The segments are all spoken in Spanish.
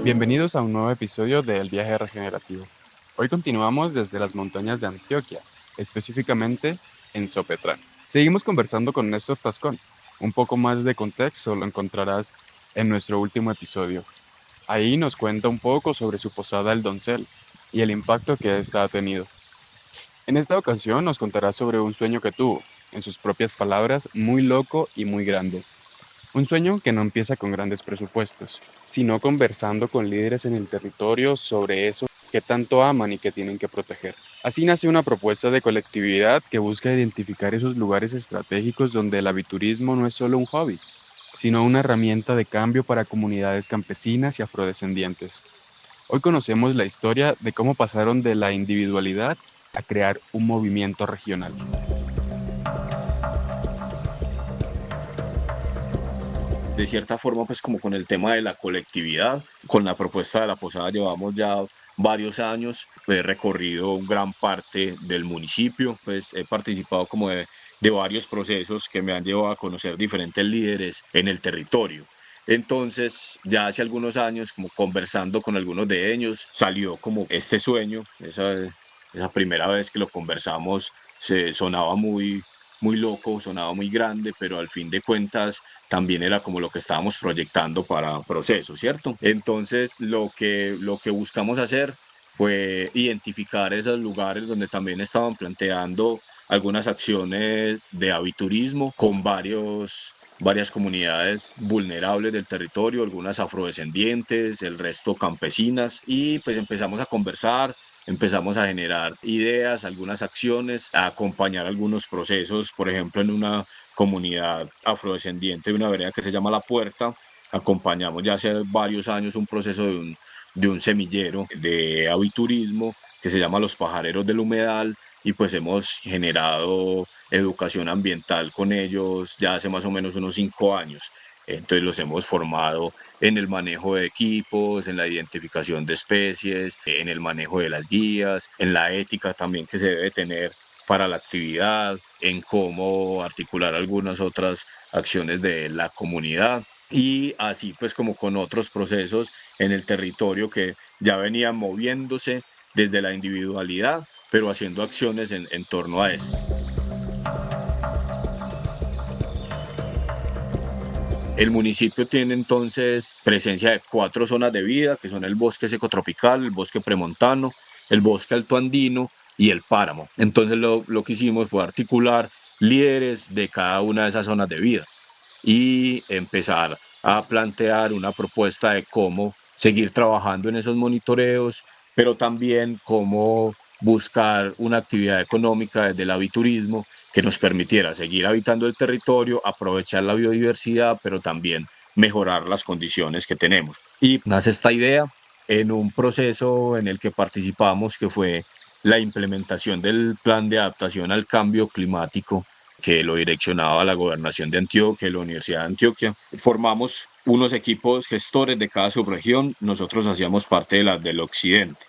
Bienvenidos a un nuevo episodio de El Viaje Regenerativo. Hoy continuamos desde las montañas de Antioquia, específicamente en Sopetrán. Seguimos conversando con Néstor Tascón. Un poco más de contexto lo encontrarás en nuestro último episodio. Ahí nos cuenta un poco sobre su posada El Doncel y el impacto que ésta ha tenido. En esta ocasión nos contará sobre un sueño que tuvo, en sus propias palabras, muy loco y muy grande. Un sueño que no empieza con grandes presupuestos, sino conversando con líderes en el territorio sobre eso que tanto aman y que tienen que proteger. Así nace una propuesta de colectividad que busca identificar esos lugares estratégicos donde el aviturismo no es solo un hobby, sino una herramienta de cambio para comunidades campesinas y afrodescendientes. Hoy conocemos la historia de cómo pasaron de la individualidad a crear un movimiento regional. De cierta forma, pues como con el tema de la colectividad, con la propuesta de la posada llevamos ya varios años, he recorrido gran parte del municipio, pues he participado como de varios procesos que me han llevado a conocer diferentes líderes en el territorio. Entonces, ya hace algunos años, como conversando con algunos de ellos, salió como este sueño, esa primera vez que lo conversamos, se sonaba muy loco, sonaba muy grande, pero al fin de cuentas también era como lo que estábamos proyectando para proceso, ¿cierto? Entonces, lo que buscamos hacer fue identificar esos lugares donde también estaban planteando algunas acciones de aviturismo con varias comunidades vulnerables del territorio, algunas afrodescendientes, el resto campesinas, y pues empezamos a conversar, empezamos a generar ideas, algunas acciones, a acompañar algunos procesos, por ejemplo, en una comunidad afrodescendiente de una vereda que se llama La Puerta, acompañamos ya hace varios años un proceso de un semillero de aviturismo que se llama Los Pajareros del Humedal, y pues hemos generado educación ambiental con ellos ya hace más o menos unos 5 años. Entonces los hemos formado en el manejo de equipos, en la identificación de especies, en el manejo de las guías, en la ética también que se debe tener para la actividad, en cómo articular algunas otras acciones de la comunidad, y así pues como con otros procesos en el territorio que ya venían moviéndose desde la individualidad, pero haciendo acciones en torno a esto. El municipio tiene entonces presencia de 4 zonas de vida, que son el bosque seco tropical, el bosque premontano, el bosque alto andino y el páramo. Entonces lo que hicimos fue articular líderes de cada una de esas zonas de vida y empezar a plantear una propuesta de cómo seguir trabajando en esos monitoreos, pero también cómo buscar una actividad económica desde el aviturismo que nos permitiera seguir habitando el territorio, aprovechar la biodiversidad, pero también mejorar las condiciones que tenemos. Y nace esta idea en un proceso en el que participamos, que fue la implementación del plan de adaptación al cambio climático, que lo direccionaba la Gobernación de Antioquia y la Universidad de Antioquia. Formamos unos equipos gestores de cada subregión, nosotros hacíamos parte de las del occidente.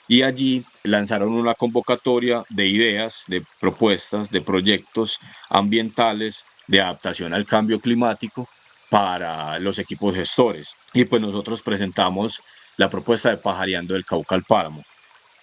Y allí lanzaron una convocatoria de ideas, de propuestas, de proyectos ambientales de adaptación al cambio climático para los equipos gestores. Y pues nosotros presentamos la propuesta de Pajareando del Cauca al Páramo.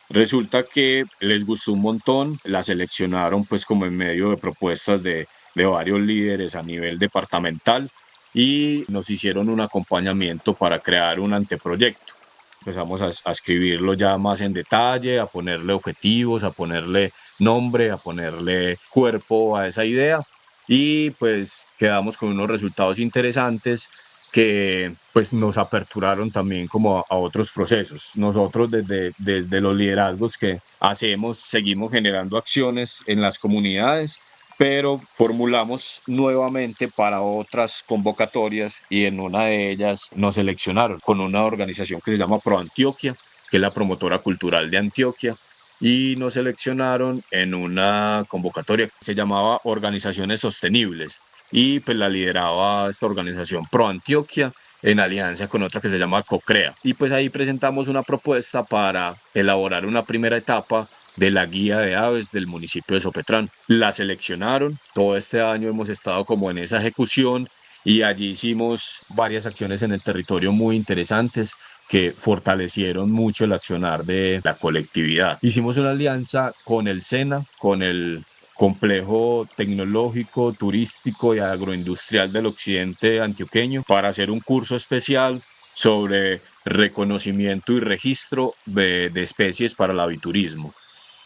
Resulta que les gustó un montón, la seleccionaron pues como en medio de propuestas de varios líderes a nivel departamental, y nos hicieron un acompañamiento para crear un anteproyecto. Empezamos a escribirlo ya más en detalle, a ponerle objetivos, a ponerle nombre, a ponerle cuerpo a esa idea, y pues quedamos con unos resultados interesantes que pues nos aperturaron también como a otros procesos. Nosotros desde los liderazgos que hacemos seguimos generando acciones en las comunidades, pero formulamos nuevamente para otras convocatorias, y en una de ellas nos seleccionaron con una organización que se llama Pro Antioquia, que es la promotora cultural de Antioquia, y nos seleccionaron en una convocatoria que se llamaba Organizaciones Sostenibles, y pues la lideraba esta organización Pro Antioquia en alianza con otra que se llama CoCrea. Y pues ahí presentamos una propuesta para elaborar una primera etapa de la guía de aves del municipio de Sopetrán. La seleccionaron, todo este año hemos estado como en esa ejecución, y allí hicimos varias acciones en el territorio muy interesantes, que fortalecieron mucho el accionar de la colectividad. Hicimos una alianza con el SENA, con el Complejo Tecnológico, Turístico y Agroindustrial del Occidente Antioqueño para hacer un curso especial sobre reconocimiento y registro de especies para el aviturismo.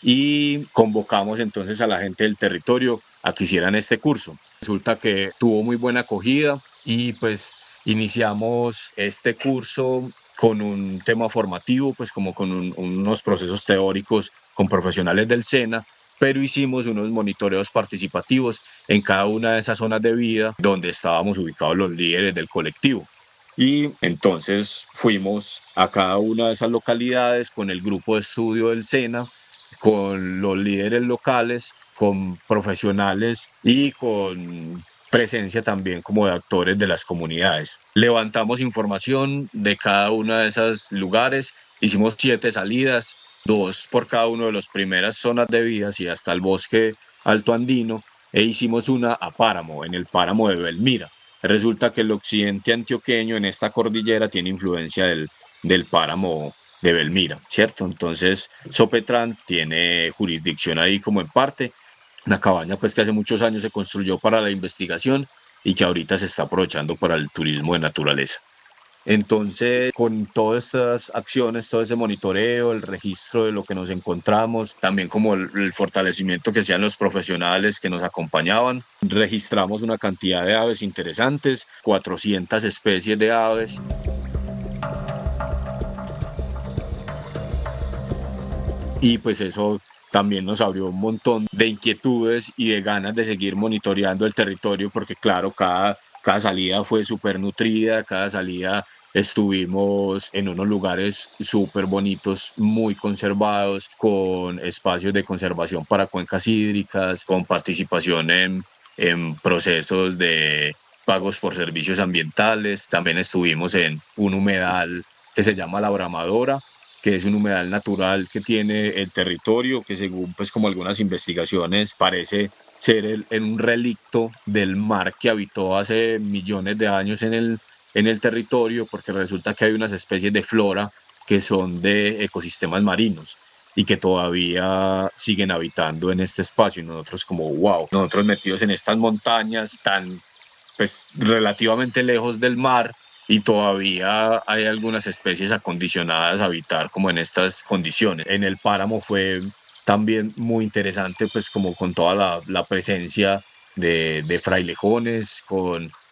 Y convocamos entonces a la gente del territorio a que hicieran este curso. Resulta que tuvo muy buena acogida y pues iniciamos este curso con un tema formativo, pues como con unos procesos teóricos con profesionales del SENA, pero hicimos unos monitoreos participativos en cada una de esas zonas de vida donde estábamos ubicados los líderes del colectivo. Y entonces fuimos a cada una de esas localidades con el grupo de estudio del SENA, con los líderes locales, con profesionales y con presencia también como de actores de las comunidades. Levantamos información de cada uno de esos lugares, hicimos 7 salidas, 2 por cada uno de las primeras zonas de vidas y hasta el bosque alto andino, e hicimos una a Páramo, en el páramo de Belmira. Resulta que el occidente antioqueño en esta cordillera tiene influencia del páramo de Belmira, ¿cierto? Entonces, Sopetrán tiene jurisdicción ahí como en parte, una cabaña pues que hace muchos años se construyó para la investigación y que ahorita se está aprovechando para el turismo de naturaleza. Entonces, con todas estas acciones, todo ese monitoreo, el registro de lo que nos encontramos, también como el fortalecimiento que hacían los profesionales que nos acompañaban, registramos una cantidad de aves interesantes, 400 especies de aves. Y pues eso también nos abrió un montón de inquietudes y de ganas de seguir monitoreando el territorio, porque claro, cada salida fue súper nutrida, cada salida estuvimos en unos lugares súper bonitos, muy conservados, con espacios de conservación para cuencas hídricas, con participación en procesos de pagos por servicios ambientales. También estuvimos en un humedal que se llama La Bramadora, que es un humedal natural que tiene el territorio, que según pues como algunas investigaciones parece ser un relicto del mar que habitó hace millones de años en el territorio, porque resulta que hay unas especies de flora que son de ecosistemas marinos y que todavía siguen habitando en este espacio. Y nosotros como, wow, nosotros metidos en estas montañas tan pues relativamente lejos del mar, y todavía hay algunas especies acondicionadas a habitar como en estas condiciones. En el páramo fue también muy interesante, pues como con toda la presencia de frailejones,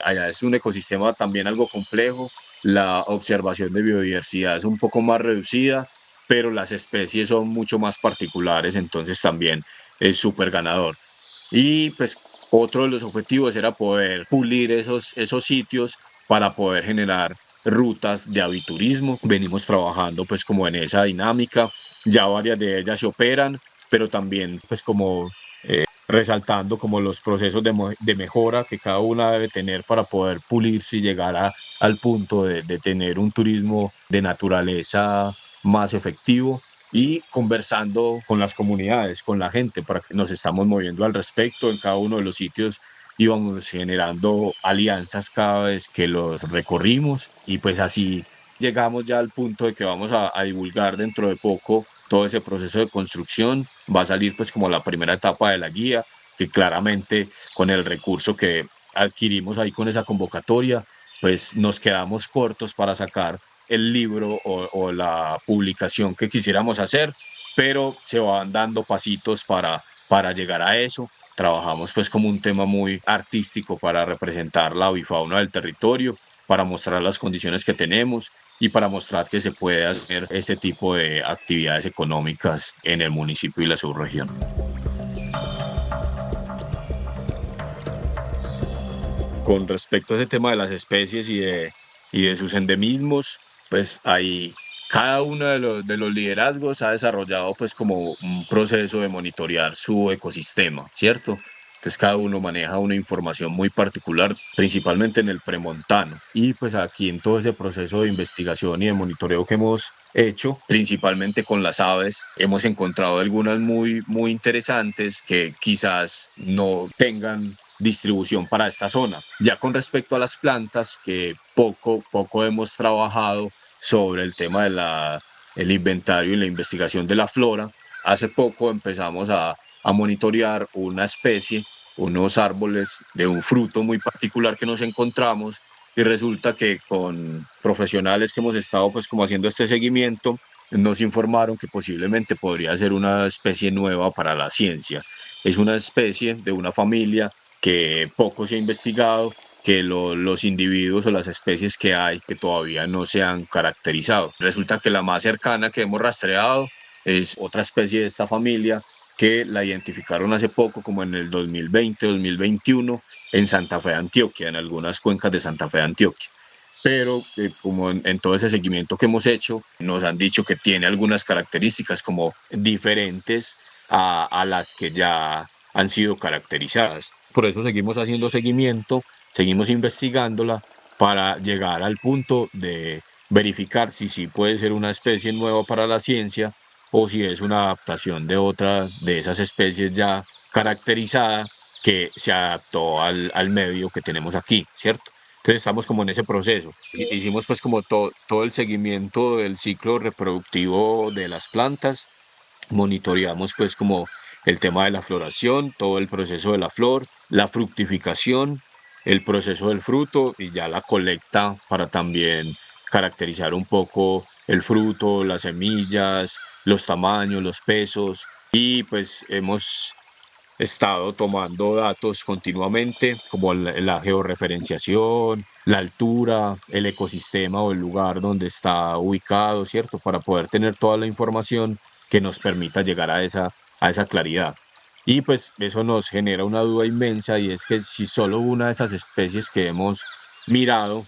allá es un ecosistema también algo complejo, la observación de biodiversidad es un poco más reducida, pero las especies son mucho más particulares, entonces también es súper ganador. Y pues otro de los objetivos era poder pulir esos sitios para poder generar rutas de aviturismo. Venimos trabajando pues como en esa dinámica, ya varias de ellas se operan, pero también pues como resaltando como los procesos de mejora que cada una debe tener para poder pulirse y llegar al punto de tener un turismo de naturaleza más efectivo, y conversando con las comunidades, con la gente, para que nos estamos moviendo al respecto en cada uno de los sitios. Íbamos generando alianzas cada vez que los recorrimos, y pues así llegamos ya al punto de que vamos a divulgar dentro de poco todo ese proceso de construcción. Va a salir pues como la primera etapa de la guía, que claramente con el recurso que adquirimos ahí con esa convocatoria, pues nos quedamos cortos para sacar el libro o la publicación que quisiéramos hacer, pero se van dando pasitos para llegar a eso. Trabajamos pues como un tema muy artístico para representar la avifauna del territorio, para mostrar las condiciones que tenemos y para mostrar que se puede hacer este tipo de actividades económicas en el municipio y la subregión. Con respecto a ese tema de las especies y de sus endemismos, pues ahí cada uno de los liderazgos ha desarrollado pues como un proceso de monitorear su ecosistema, ¿cierto? Entonces cada uno maneja una información muy particular, principalmente en el premontano. Y pues aquí en todo ese proceso de investigación y de monitoreo que hemos hecho, principalmente con las aves, hemos encontrado algunas muy, muy interesantes que quizás no tengan distribución para esta zona. Ya con respecto a las plantas, que poco hemos trabajado, sobre el tema de el inventario y la investigación de la flora. Hace poco empezamos a monitorear una especie, unos árboles de un fruto muy particular que nos encontramos, y resulta que con profesionales que hemos estado pues como haciendo este seguimiento, nos informaron que posiblemente podría ser una especie nueva para la ciencia. Es una especie de una familia que poco se ha investigado, que los individuos o las especies que hay que todavía no se han caracterizado. Resulta que la más cercana que hemos rastreado es otra especie de esta familia que la identificaron hace poco, como en el 2020-2021, en Santa Fe, Antioquia, en algunas cuencas de Santa Fe, Antioquia. Pero como en todo ese seguimiento que hemos hecho, nos han dicho que tiene algunas características como diferentes a las que ya han sido caracterizadas. Por eso seguimos haciendo seguimiento, seguimos investigándola para llegar al punto de verificar si sí puede ser una especie nueva para la ciencia o si es una adaptación de otra de esas especies ya caracterizada que se adaptó al medio que tenemos aquí, ¿cierto? Entonces estamos como en ese proceso. Hicimos pues como todo el seguimiento del ciclo reproductivo de las plantas, monitoreamos pues como el tema de la floración, todo el proceso de la flor, la fructificación, el proceso del fruto y ya la colecta para también caracterizar un poco el fruto, las semillas, los tamaños, los pesos, y pues hemos estado tomando datos continuamente, como la georreferenciación, la altura, el ecosistema o el lugar donde está ubicado, ¿cierto? Para poder tener toda la información que nos permita llegar a esa claridad. Y pues eso nos genera una duda inmensa, y es que si solo una de esas especies que hemos mirado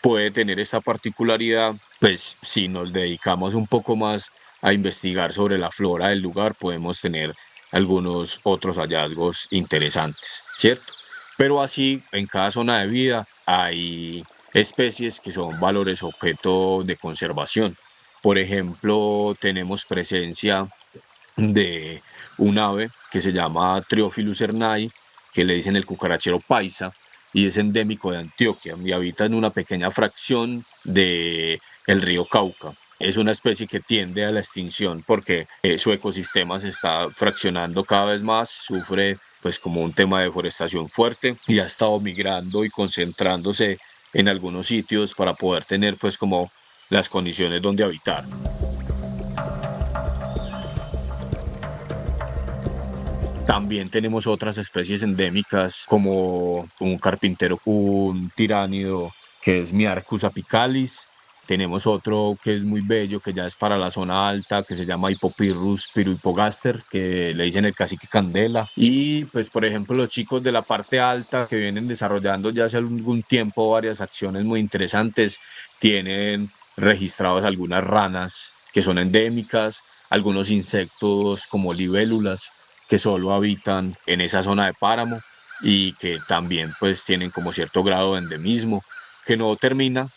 puede tener esta particularidad, pues si nos dedicamos un poco más a investigar sobre la flora del lugar, podemos tener algunos otros hallazgos interesantes, ¿cierto? Pero así, en cada zona de vida hay especies que son valores objeto de conservación. Por ejemplo, tenemos presencia de un ave que se llama Triophilus cernai, que le dicen el cucarachero paisa, y es endémico de Antioquia y habita en una pequeña fracción de el río Cauca. Es una especie que tiende a la extinción porque su ecosistema se está fraccionando cada vez más, sufre pues como un tema de deforestación fuerte, y ha estado migrando y concentrándose en algunos sitios para poder tener pues como las condiciones donde habitar. También tenemos otras especies endémicas como un carpintero, un tiránido que es Miarchus apicalis. Tenemos otro que es muy bello, que ya es para la zona alta, que se llama Hippopyrrhus piruipogaster, que le dicen el cacique candela. Y pues por ejemplo los chicos de la parte alta que vienen desarrollando ya hace algún tiempo varias acciones muy interesantes, tienen registrados algunas ranas que son endémicas, algunos insectos como libélulas que solo habitan en esa zona de páramo y que también pues tienen como cierto grado de endemismo, que no termina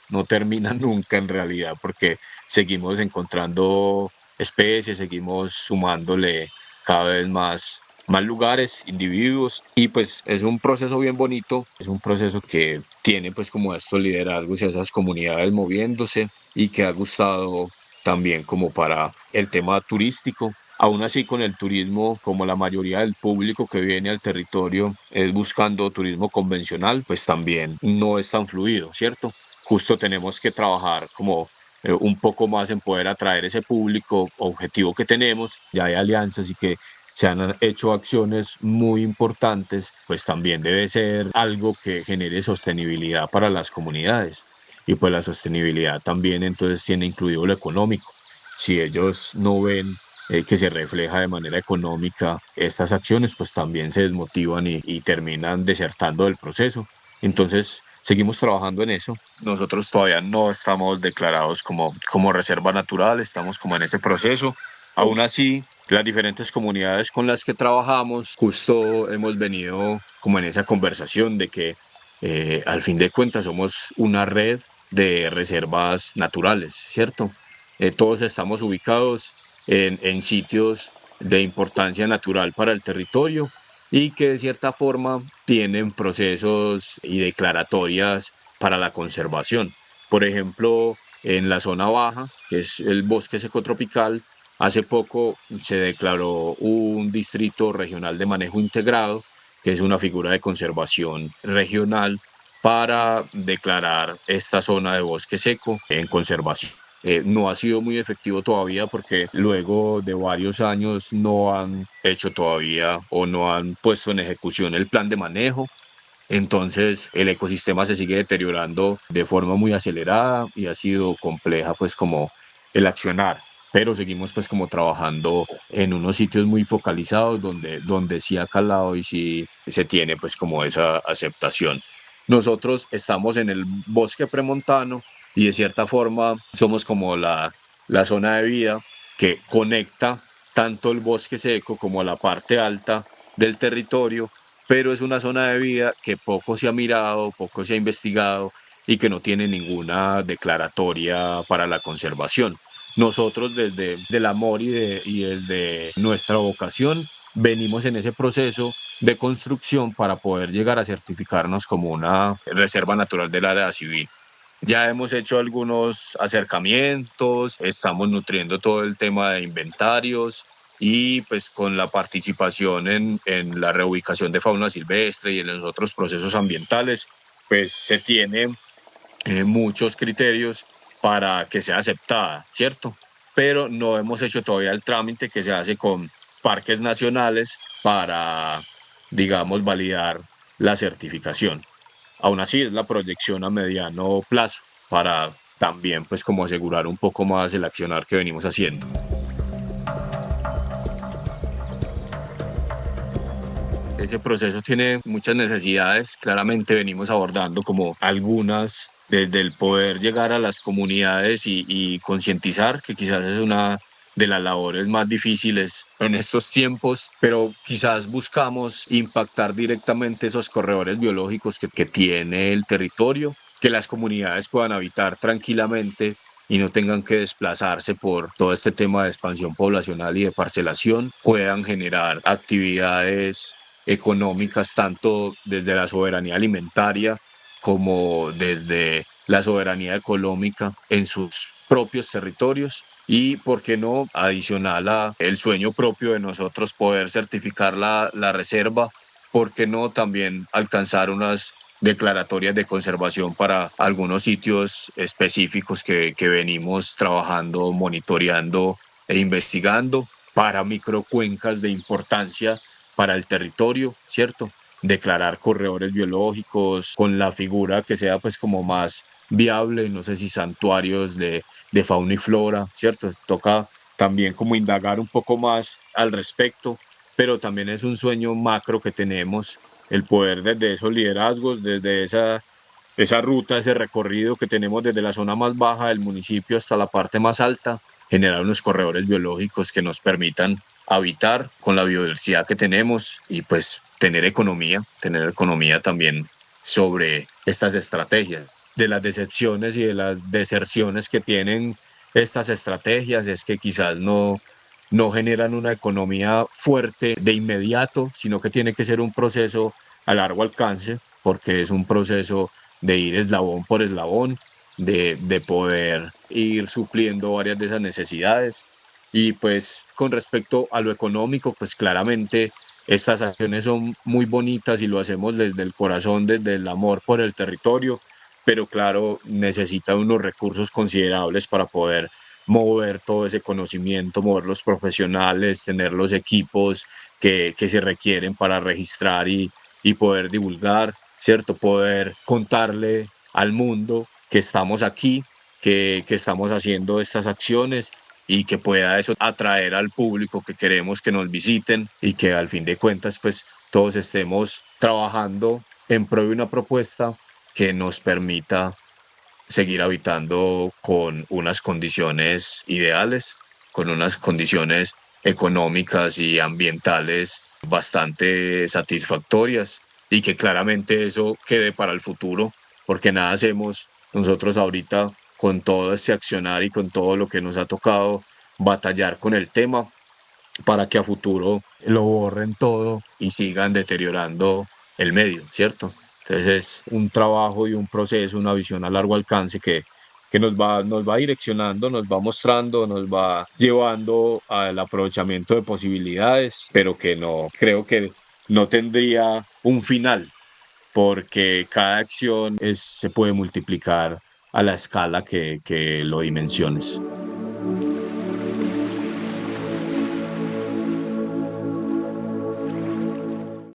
nunca en realidad, porque seguimos encontrando especies, seguimos sumándole cada vez más lugares, individuos, y pues es un proceso bien bonito, es un proceso que tiene pues como estos liderazgos y esas comunidades moviéndose, y que ha gustado también como para el tema turístico. Aún así, con el turismo, como la mayoría del público que viene al territorio es buscando turismo convencional, pues también no es tan fluido, ¿cierto? Justo tenemos que trabajar como un poco más en poder atraer ese público objetivo que tenemos. Ya hay alianzas y que se han hecho acciones muy importantes, pues también debe ser algo que genere sostenibilidad para las comunidades. Y pues la sostenibilidad también entonces tiene incluido lo económico. Si ellos no ven que se refleja de manera económica estas acciones, pues también se desmotivan y terminan desertando del proceso. Entonces, seguimos trabajando en eso. Nosotros todavía no estamos declarados como reserva natural, estamos como en ese proceso. Aún así, las diferentes comunidades con las que trabajamos, justo hemos venido como en esa conversación de que al fin de cuentas somos una red de reservas naturales, ¿cierto? Todos estamos ubicados en sitios de importancia natural para el territorio y que de cierta forma tienen procesos y declaratorias para la conservación. Por ejemplo, en la zona baja, que es el bosque seco tropical. Hace poco se declaró un distrito regional de manejo integrado, que es una figura de conservación regional para declarar esta zona de bosque seco en conservación. No ha sido muy efectivo todavía porque luego de varios años no han hecho todavía o no han puesto en ejecución el plan de manejo. Entonces el ecosistema se sigue deteriorando de forma muy acelerada y ha sido compleja pues como el accionar, pero seguimos pues como trabajando en unos sitios muy focalizados donde sí ha calado y sí se tiene pues como esa aceptación. Nosotros estamos en el bosque premontano y de cierta forma somos como la zona de vida que conecta tanto el bosque seco como la parte alta del territorio, pero es una zona de vida que poco se ha mirado, poco se ha investigado y que no tiene ninguna declaratoria para la conservación. Nosotros desde el amor y desde nuestra vocación venimos en ese proceso de construcción para poder llegar a certificarnos como una reserva natural del área civil. Ya hemos hecho algunos acercamientos, estamos nutriendo todo el tema de inventarios y pues con la participación en la reubicación de fauna silvestre y en los otros procesos ambientales, pues se tienen muchos criterios para que sea aceptada, ¿cierto? Pero no hemos hecho todavía el trámite que se hace con parques nacionales para, digamos, validar la certificación. Aún así es la proyección a mediano plazo para también pues como asegurar un poco más el accionar que venimos haciendo. Ese proceso tiene muchas necesidades, claramente venimos abordando como algunas desde el poder llegar a las comunidades y concientizar, que quizás es una de las labores más difíciles en estos tiempos, pero quizás buscamos impactar directamente esos corredores biológicos que tiene el territorio, que las comunidades puedan habitar tranquilamente y no tengan que desplazarse por todo este tema de expansión poblacional y de parcelación, puedan generar actividades económicas tanto desde la soberanía alimentaria como desde la soberanía económica en sus propios territorios y, por qué no, adicional a el sueño propio de nosotros poder certificar la reserva, por qué no también alcanzar unas declaratorias de conservación para algunos sitios específicos que venimos trabajando, monitoreando e investigando para microcuencas de importancia para el territorio, ¿cierto? Declarar corredores biológicos con la figura que sea pues como más viable, no sé si santuarios de fauna y flora, ¿cierto? Toca también como indagar un poco más al respecto, pero también es un sueño macro que tenemos, el poder desde esos liderazgos, desde esa ruta, ese recorrido que tenemos desde la zona más baja del municipio hasta la parte más alta, generar unos corredores biológicos que nos permitan habitar con la biodiversidad que tenemos y pues tener economía también sobre estas estrategias. De las decepciones y de las deserciones que tienen estas estrategias es que quizás no generan una economía fuerte de inmediato, sino que tiene que ser un proceso a largo alcance, porque es un proceso de ir eslabón por eslabón, de poder ir supliendo varias de esas necesidades. Y pues con respecto a lo económico, pues claramente estas acciones son muy bonitas y lo hacemos desde el corazón, desde el amor por el territorio, pero claro, necesita unos recursos considerables para poder mover todo ese conocimiento, mover los profesionales, tener los equipos que se requieren para registrar y poder divulgar, ¿cierto? Poder contarle al mundo que estamos aquí, que estamos haciendo estas acciones y que pueda eso atraer al público que queremos que nos visiten y que al fin de cuentas pues todos estemos trabajando en pro de una propuesta que nos permita seguir habitando con unas condiciones ideales, con unas condiciones económicas y ambientales bastante satisfactorias y que claramente eso quede para el futuro, porque nada hacemos nosotros ahorita con todo este accionar y con todo lo que nos ha tocado batallar con el tema para que a futuro lo borren todo y sigan deteriorando el medio, ¿cierto? Entonces es un trabajo y un proceso, una visión a largo alcance que nos va direccionando, nos va mostrando, nos va llevando al aprovechamiento de posibilidades, pero que no, creo que no tendría un final, porque cada acción se puede multiplicar a la escala que lo dimensiones.